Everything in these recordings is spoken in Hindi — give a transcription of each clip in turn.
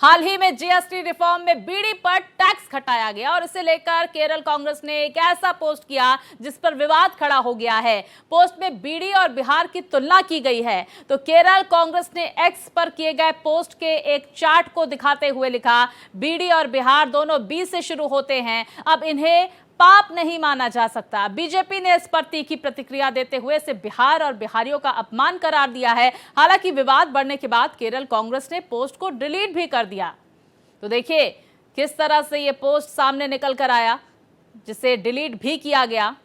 हाल ही में जीएसटी रिफॉर्म में बीड़ी पर टैक्स घटाया गया और इसे लेकर केरल कांग्रेस ने एक ऐसा पोस्ट किया जिस पर विवाद खड़ा हो गया है। पोस्ट में बीड़ी और बिहार की तुलना की गई है। तो केरल कांग्रेस ने एक्स पर किए गए पोस्ट के एक चार्ट को दिखाते हुए लिखा, बीड़ी और बिहार दोनों बी से शुरू होते हैं, अब इन्हें पाप नहीं माना जा सकता। बीजेपी ने इस पर तीखी प्रतिक्रिया देते हुए इसे बिहार और बिहारियों का अपमान करार दिया है। हालांकि विवाद बढ़ने के बाद केरल कांग्रेस ने पोस्ट को डिलीट भी कर दिया। तो देखिए किस तरह से ये पोस्ट सामने निकल कर आया, जिसे डिलीट भी किया गया।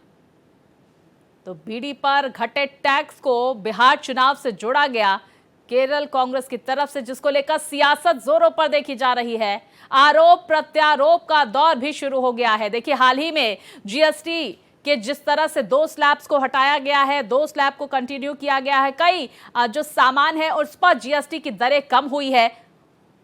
तो बीड़ी पर घटे टैक्स को बिहार चुनाव से जोड़ा गया केरल कांग्रेस की तरफ से, जिसको लेकर सियासत जोरों पर देखी जा रही है। आरोप प्रत्यारोप का दौर भी शुरू हो गया है। देखिए हाल ही में जीएसटी के जिस तरह से 2 स्लैब्स को हटाया गया है, 2 स्लैब को कंटिन्यू किया गया है, कई जो सामान है उस पर जीएसटी की दरें कम हुई है।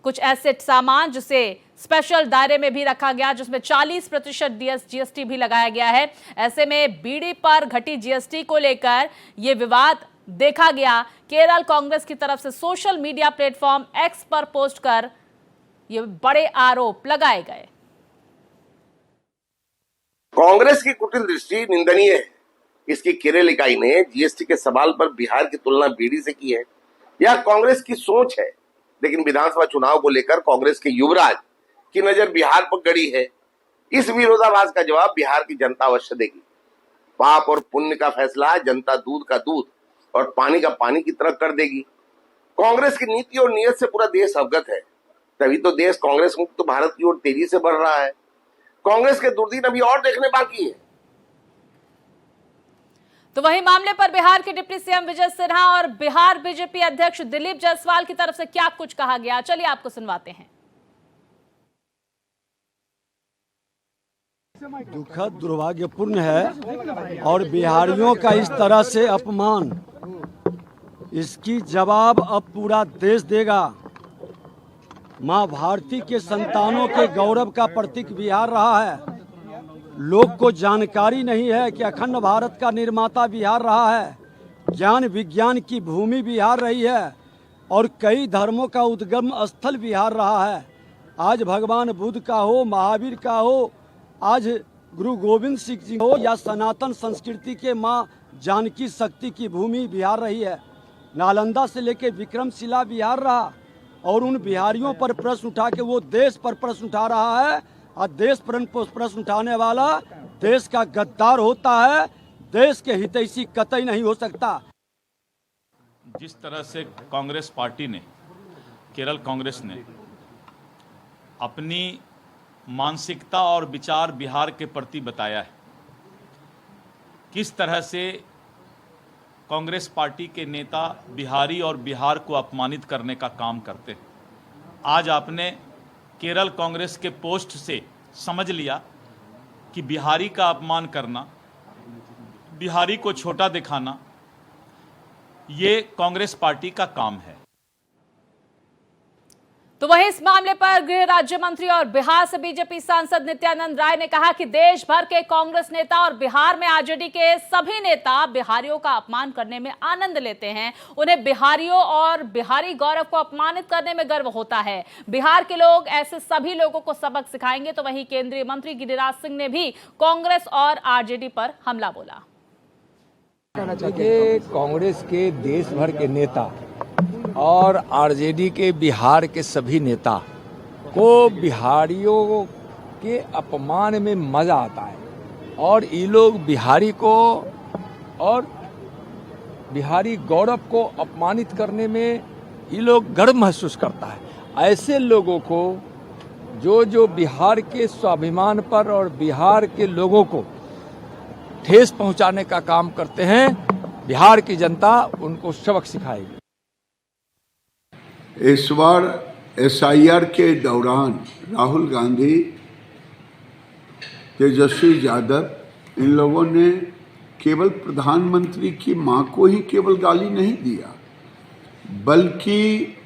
कुछ ऐसे सामान जिसे स्पेशल दायरे में भी रखा गया, जिसमें 40% जीएसटी भी लगाया गया है। ऐसे में बीड़ी पर घटी जीएसटी को लेकर यह विवाद देखा गया। केरल कांग्रेस की तरफ से सोशल मीडिया प्लेटफॉर्म एक्स पर पोस्ट कर ये बड़े आरोप लगाए गए। कांग्रेस की कुटिल दृष्टि निंदनीय है। इसकी केरल इकाई ने जीएसटी के सवाल पर बिहार की तुलना बीड़ी से की है। यह कांग्रेस की सोच है, लेकिन विधानसभा चुनाव को लेकर कांग्रेस के युवराज की नजर बिहार पर गड़ी है। इस विरोधाभास का जवाब बिहार की जनता अवश्य देगी। पाप और पुण्य का फैसला जनता दूध का दूध और पानी का पानी की तरह कर देगी। कांग्रेस की नीति और नीयत से पूरा देश अवगत है, तभी तो देश कांग्रेस मुक्त भारत की ओर तेजी से बढ़ रहा है। कांग्रेस के दुर्दिन अभी और देखने बाकी है। तो वहीं मामले पर बिहार के डिप्टी सीएम विजय सिन्हा और बिहार बीजेपी अध्यक्ष दिलीप जायसवाल की तरफ से क्या कुछ कहा गया, चलिए आपको सुनवाते हैं। दुखद दुर्भाग्यपूर्ण है और बिहारियों का इस तरह से अपमान, इसकी जवाब अब पूरा देश देगा। मां भारती के संतानों के गौरव का प्रतीक बिहार रहा है। लोग को जानकारी नहीं है कि अखंड भारत का निर्माता बिहार रहा है। ज्ञान विज्ञान की भूमि बिहार रही है और कई धर्मों का उद्गम स्थल बिहार रहा है। आज भगवान बुद्ध का हो, महावीर का हो, आज गुरु गोविंद सिंह जी हो या सनातन संस्कृति के माँ जानकी शक्ति की भूमि बिहार रही है। नालंदा से लेके विक्रमशिला बिहार रहा और उन बिहारियों पर प्रश्न उठा के वो देश पर प्रश्न उठा रहा है और देश पर प्रश्न उठाने वाला देश का गद्दार होता है, देश के हितैषी कतई नहीं हो सकता। जिस तरह से कांग्रेस पार्टी ने, केरल कांग्रेस ने अपनी मानसिकता और विचार बिहार के प्रति बताया है, किस तरह से कांग्रेस पार्टी के नेता बिहारी और बिहार को अपमानित करने का काम करते हैं। आज आपने केरल कांग्रेस के पोस्ट से समझ लिया कि बिहारी का अपमान करना, बिहारी को छोटा दिखाना, ये कांग्रेस पार्टी का काम है। तो वहीं इस मामले पर गृह राज्य मंत्री और बिहार से बीजेपी सांसद नित्यानंद राय ने कहा कि देश भर के कांग्रेस नेता और बिहार में आरजेडी के सभी नेता बिहारियों का अपमान करने में आनंद लेते हैं। उन्हें बिहारियों और बिहारी गौरव को अपमानित करने में गर्व होता है। बिहार के लोग ऐसे सभी लोगों को सबक सिखाएंगे। तो वहीं केंद्रीय मंत्री गिरिराज सिंह ने भी कांग्रेस और आरजेडी पर हमला बोला। कांग्रेस के देश भर के नेता और आरजेडी के बिहार के सभी नेता को बिहारियों के अपमान में मजा आता है और ये लोग बिहारी को और बिहारी गौरव को अपमानित करने में ये लोग गर्व महसूस करता है। ऐसे लोगों को जो बिहार के स्वाभिमान पर और बिहार के लोगों को ठेस पहुंचाने का काम करते हैं, बिहार की जनता उनको सबक सिखाएगी। इस बार एसआईआर के दौरान राहुल गांधी, तेजस्वी यादव, इन लोगों ने केवल प्रधानमंत्री की मां को ही केवल गाली नहीं दिया, बल्कि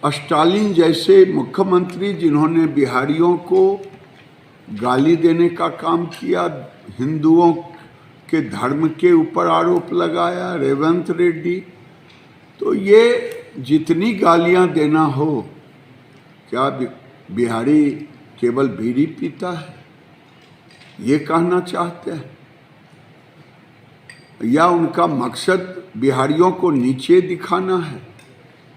स्टालिन जैसे मुख्यमंत्री जिन्होंने बिहारियों को गाली देने का काम किया, हिंदुओं के धर्म के ऊपर आरोप लगाया, रेवंत रेड्डी, तो ये जितनी गालियां देना हो क्या बिहारी केवल बीड़ी पीता है, ये कहना चाहते हैं? या उनका मकसद बिहारियों को नीचे दिखाना है?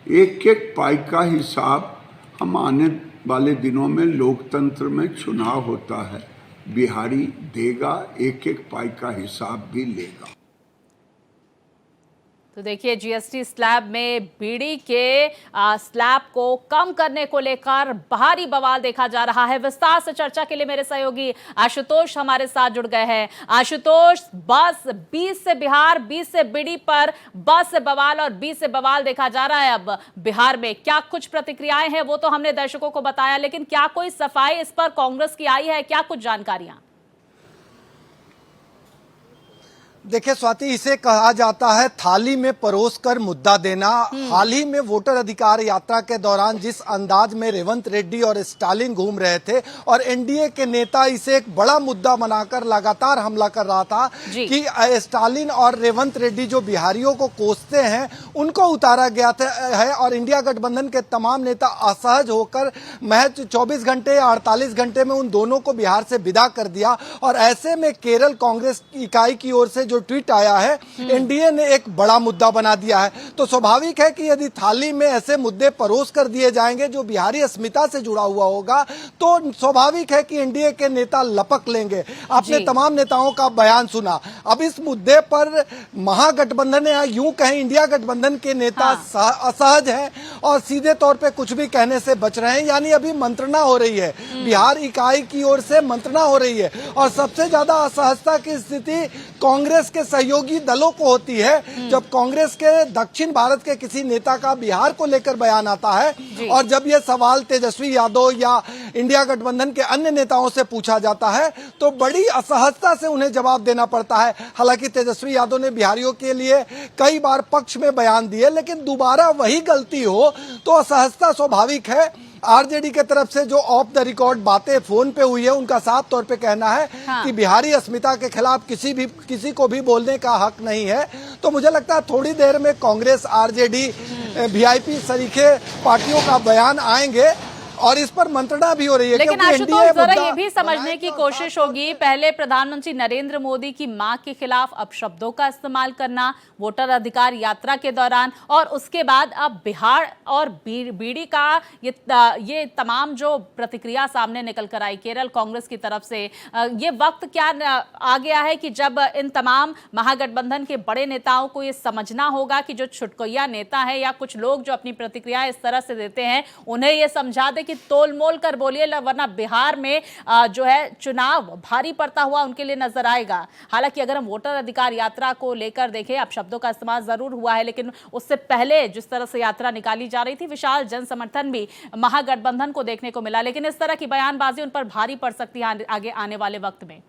एक एक पाई का हिसाब हम आने वाले दिनों में लोकतंत्र में चुनाव होता है, बिहारी देगा, एक एक पाई का हिसाब भी लेगा। तो देखिए, जीएसटी स्लैब में बीड़ी के स्लैब को कम करने को लेकर भारी बवाल देखा जा रहा है। विस्तार से चर्चा के लिए मेरे सहयोगी आशुतोष हमारे साथ जुड़ गए हैं। आशुतोष, बस 20 से बिहार, 20 से बीड़ी पर बस से बवाल और 20 से बवाल देखा जा रहा है। अब बिहार में क्या कुछ प्रतिक्रियाएं हैं वो तो हमने दर्शकों को बताया, लेकिन क्या कोई सफाई इस पर कांग्रेस की आई है? क्या कुछ जानकारियां? देखिए स्वाति, इसे कहा जाता है थाली में परोस कर मुद्दा देना। हाल ही में वोटर अधिकार यात्रा के दौरान जिस अंदाज में रेवंत रेड्डी और स्टालिन घूम रहे थे और एनडीए के नेता इसे एक बड़ा मुद्दा बनाकर लगातार हमला कर रहा था कि स्टालिन और रेवंत रेड्डी जो बिहारियों को कोसते हैं उनको उतारा गया है और इंडिया गठबंधन के तमाम नेता असहज होकर महज 24 घंटे या 48 घंटे में उन दोनों को बिहार से विदा कर दिया। और ऐसे में केरल कांग्रेस इकाई की ओर से जो ट्वीट आया है, एनडीए ने एक बड़ा मुद्दा बना दिया है। तो स्वाभाविक है कि यदि थाली में ऐसे मुद्दे परोस कर दिए जाएंगे जो बिहारी अस्मिता से जुड़ा हुआ होगा, तो स्वाभाविक है कि एनडीए के नेता लपक लेंगे। आपने तमाम नेताओं का बयान सुना। अब इस मुद्दे पर महागठबंधन या यूं कहें इंडिया गठबंधन के नेता असहज हैं और सीधे तौर पे कुछ भी कहने से बच रहे हैं। यानी अभी मंत्रणा हो रही है, बिहार इकाई की ओर से मंत्रणा हो रही है और सबसे ज्यादा असहजता की स्थिति कांग्रेस के सहयोगी दलों को होती है जब कांग्रेस के दक्षिण भारत के किसी नेता का बिहार को लेकर बयान आता है और जब यह सवाल तेजस्वी यादव या इंडिया गठबंधन के अन्य नेताओं से पूछा जाता है तो बड़ी असहजता से उन्हें जवाब देना पड़ता है। हालांकि तेजस्वी यादव ने बिहारियों के लिए कई बार पक्ष में बयान दिए, लेकिन दोबारा वही गलती हो तो असहजता स्वाभाविक है। आरजेडी के तरफ से जो ऑफ द रिकॉर्ड बातें फोन पे हुई है, उनका साफ तौर पे कहना है कि बिहारी अस्मिता के खिलाफ किसी को भी बोलने का हक नहीं है। तो मुझे लगता है थोड़ी देर में कांग्रेस, आरजेडी, वीआईपी सरीखे पार्टियों का बयान आएंगे और इस पर मंत्रणा भी हो रही है। लेकिन आशुतोष, जरा ये भी समझने की कोशिश होगी, पहले प्रधानमंत्री नरेंद्र मोदी की मां के खिलाफ अपशब्दों का इस्तेमाल करना वोटर अधिकार यात्रा के दौरान, और उसके बाद अब बिहार और बीड़ी का ये तमाम जो प्रतिक्रिया सामने निकल कर आई केरल कांग्रेस की तरफ से, ये वक्त क्या आ गया है कि जब इन तमाम महागठबंधन के बड़े नेताओं को ये समझना होगा कि जो छुटकुइया नेता है या कुछ लोग जो अपनी प्रतिक्रिया इस तरह से देते हैं, उन्हें ये समझा दे कि तोल मोल कर बोलिए, वरना बिहार में जो है चुनाव भारी पड़ता हुआ उनके लिए नजर आएगा। हालांकि अगर हम वोटर अधिकार यात्रा को लेकर देखें, अब शब्दों का इस्तेमाल जरूर हुआ है, लेकिन उससे पहले जिस तरह से यात्रा निकाली जा रही थी, विशाल जन समर्थन भी महागठबंधन को देखने को मिला। लेकिन इस तरह की बयानबाजी उन पर भारी पड़ सकती है आगे आने वाले वक्त में।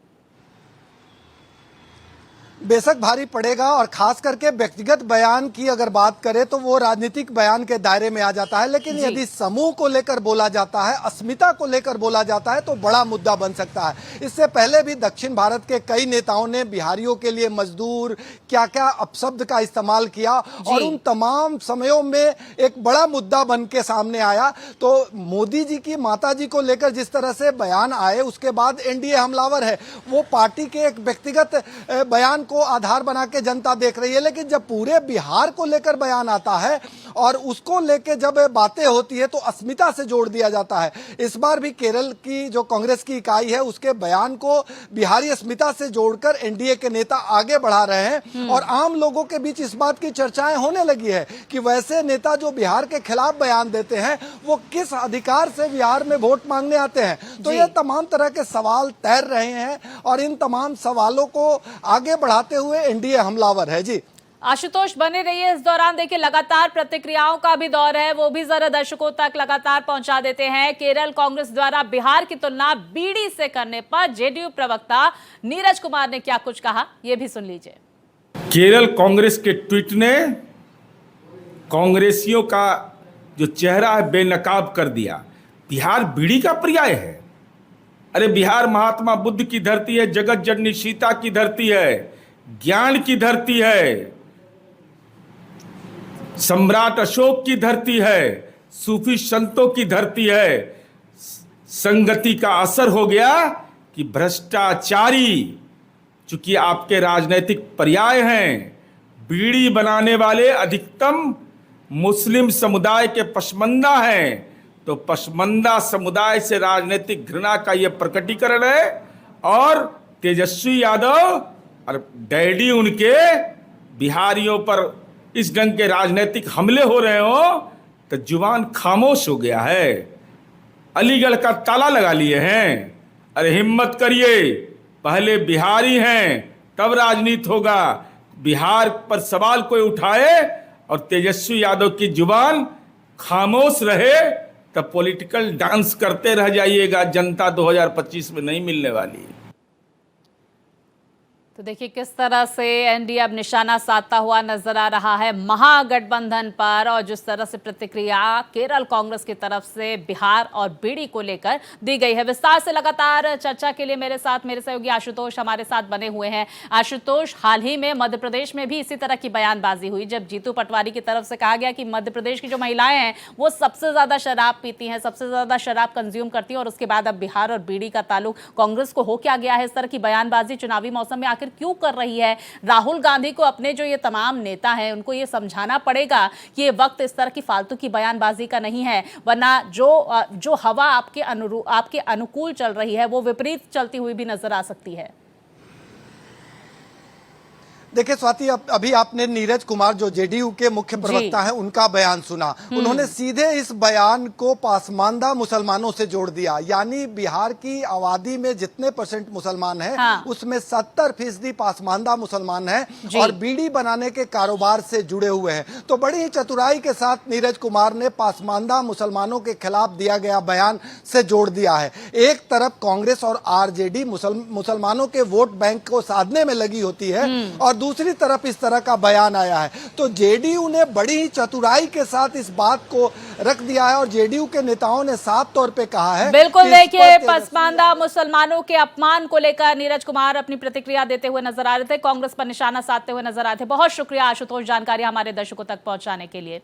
बेशक भारी पड़ेगा और खास करके व्यक्तिगत बयान की अगर बात करें तो वो राजनीतिक बयान के दायरे में आ जाता है, लेकिन यदि समूह को लेकर बोला जाता है, अस्मिता को लेकर बोला जाता है तो बड़ा मुद्दा बन सकता है। इससे पहले भी दक्षिण भारत के कई नेताओं ने बिहारियों के लिए मजदूर क्या क्या अपशब्द का इस्तेमाल किया और उन तमाम समयों में एक बड़ा मुद्दा बन के सामने आया। तो मोदी जी की माता जी को लेकर जिस तरह से बयान आए, उसके बाद एनडीए हमलावर है, वो पार्टी के एक व्यक्तिगत बयान को आधार बना के जनता देख रही है। लेकिन जब पूरे बिहार को लेकर बयान आता है और उसको लेकर जब बातें होती है तो अस्मिता से जोड़ दिया जाता है। इस बार भी केरल की जो कांग्रेस की इकाई है उसके बयान को बिहारी अस्मिता से जोड़कर एनडीए के नेता आगे बढ़ा रहे हैं और आम लोगों के बीच इस बात की चर्चाएं होने लगी है कि वैसे नेता जो बिहार के खिलाफ बयान देते हैं वो किस अधिकार से बिहार में वोट मांगने आते हैं। तो ये तमाम तरह के सवाल तैर रहे हैं और इन तमाम सवालों को आगे बढ़ाते हुए एनडीए हमलावर है। जी आशुतोष, बने रहिए। इस दौरान देखिए लगातार प्रतिक्रियाओं का भी दौर है, वो भी जरा दर्शकों तक लगातार पहुंचा देते हैं। केरल कांग्रेस द्वारा बिहार की तुलना बीड़ी से करने पर जेडीयू प्रवक्ता नीरज कुमार ने क्या कुछ कहा, ये भी सुन लीजिए। केरल कांग्रेस के ट्वीट ने कांग्रेसियों का जो चेहरा है बेनकाब कर दिया। बिहार बीड़ी का पर्याय है? अरे बिहार महात्मा बुद्ध की धरती है, जगत जननी सीता की धरती है, ज्ञान की धरती है, सम्राट अशोक की धरती है, सूफी संतों की धरती है। संगति का असर हो गया कि भ्रष्टाचारी, चूंकि आपके राजनीतिक पर्याय हैं, बीड़ी बनाने वाले अधिकतम मुस्लिम समुदाय के पसमंदा हैं, तो पसमंदा समुदाय से राजनीतिक घृणा का यह प्रकटीकरण है। और तेजस्वी यादव और डैडी उनके बिहारियों पर इस ढंग के राजनीतिक हमले हो रहे हो तो जुबान खामोश हो गया है। अलीगढ़ का ताला लगा लिए हैं। अरे हिम्मत करिए, पहले बिहारी हैं तब राजनीति होगा। बिहार पर सवाल कोई उठाए और तेजस्वी यादव की जुबान खामोश रहे तब पॉलिटिकल डांस करते रह जाइएगा। जनता 2025 में नहीं मिलने वाली। तो देखिए किस तरह से एनडीए अब निशाना साधता हुआ नजर आ रहा है महागठबंधन पर, और जिस तरह से प्रतिक्रिया केरल कांग्रेस की तरफ से बिहार और बीड़ी को लेकर दी गई है। विस्तार से लगातार चर्चा के लिए मेरे सहयोगी आशुतोष हमारे साथ बने हुए हैं। आशुतोष, हाल ही में मध्य प्रदेश में भी इसी तरह की बयानबाजी हुई जब जीतू पटवारी की तरफ से कहा गया कि मध्य प्रदेश की जो महिलाएं हैं वो सबसे ज्यादा शराब पीती हैं, सबसे ज्यादा शराब कंज्यूम करती हैं, और उसके बाद अब बिहार और बीड़ी का ताल्लुक कांग्रेस को हो क्या गया है। इस तरह की बयानबाजी चुनावी मौसम में आखिर क्यों कर रही है राहुल गांधी को? अपने जो ये तमाम नेता हैं उनको ये समझाना पड़ेगा कि ये वक्त इस तरह की फालतू की बयानबाजी का नहीं है, वरना जो हवा आपके अनुकूल चल रही है वो विपरीत चलती हुई भी नजर आ सकती है। देखिए स्वाति, अभी आपने नीरज कुमार जो जेडीयू के मुख्य प्रवक्ता हैं उनका बयान सुना। उन्होंने सीधे इस बयान को पासमानदा मुसलमानों से जोड़ दिया, यानी बिहार की आबादी में जितने % मुसलमान हैं उसमें 70% पासमानदा मुसलमान हैं और बीड़ी बनाने के कारोबार से जुड़े हुए हैं। तो बड़ी ही चतुराई के साथ नीरज कुमार ने पासमानदा मुसलमानों के खिलाफ दिया गया बयान से जोड़ दिया है। एक तरफ कांग्रेस और आरजेडी मुसलमानों के वोट बैंक को साधने में लगी होती है और दूसरी तरफ इस तरह का बयान आया है, तो जेडीयू ने बड़ी ही चतुराई के साथ इस बात को रख दिया है और जेडीयू के नेताओं ने साफ तौर पे कहा है। बिल्कुल, देखिए पसमानदा मुसलमानों के अपमान को लेकर नीरज कुमार अपनी प्रतिक्रिया देते हुए नजर आ रहे थे, कांग्रेस पर निशाना साधते हुए नजर आ रहे थे। बहुत शुक्रिया आशुतोष जानकारी हमारे दर्शकों तक पहुंचाने के लिए।